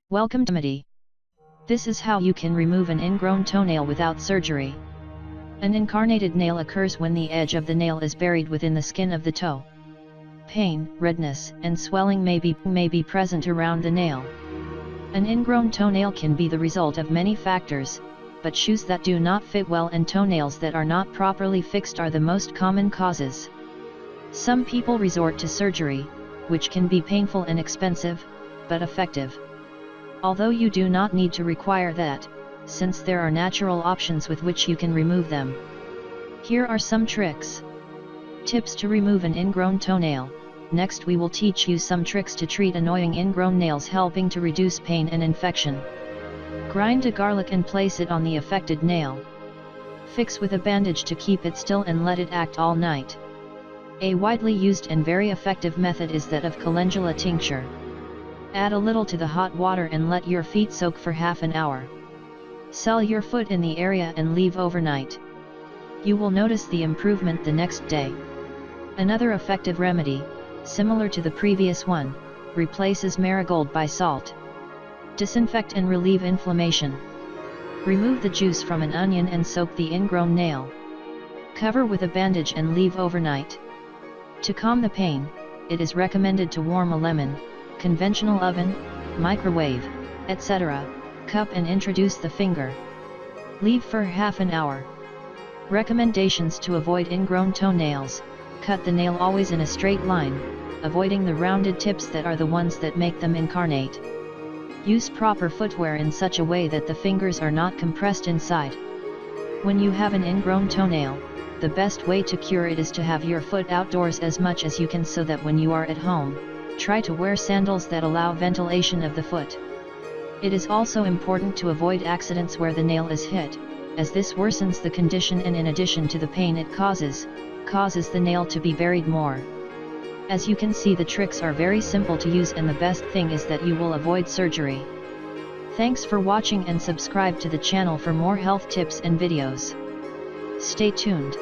Welcome to Remedy. This is how you can remove an ingrown toenail without surgery. An incarnated nail occurs when the edge of the nail is buried within the skin of the toe. Pain, redness, and swelling may be present around the nail. An ingrown toenail can be the result of many factors, but shoes that do not fit well and toenails that are not properly fixed are the most common causes. Some people resort to surgery, which can be painful and expensive, but effective. Although you do not need to require that, since there are natural options with which you can remove them. Here are some tricks. Tips to remove an ingrown toenail. Next we will teach you some tricks to treat annoying ingrown nails, helping to reduce pain and infection. Grind a garlic and place it on the affected nail. Fix with a bandage to keep it still and let it act all night. A widely used and very effective method is that of calendula tincture. Add a little to the hot water and let your feet soak for half an hour. Seal your foot in the area and leave overnight. You will notice the improvement the next day. Another effective remedy, similar to the previous one, replaces marigold by salt. Disinfect and relieve inflammation. Remove the juice from an onion and soak the ingrown nail. Cover with a bandage and leave overnight. To calm the pain, it is recommended to warm a lemon, conventional oven, microwave, etc., cup and introduce the finger. Leave for half an hour. Recommendations to avoid ingrown toenails: cut the nail always in a straight line, avoiding the rounded tips that are the ones that make them incarnate. Use proper footwear in such a way that the fingers are not compressed inside. When you have an ingrown toenail, the best way to cure it is to have your foot outdoors as much as you can, so that when you are at home, try to wear sandals that allow ventilation of the foot. It is also important to avoid accidents where the nail is hit, as this worsens the condition and, in addition to the pain it causes the nail to be buried more. As you can see, the tricks are very simple to use, and the best thing is that you will avoid surgery. Thanks for watching and subscribe to the channel for more health tips and videos. Stay tuned.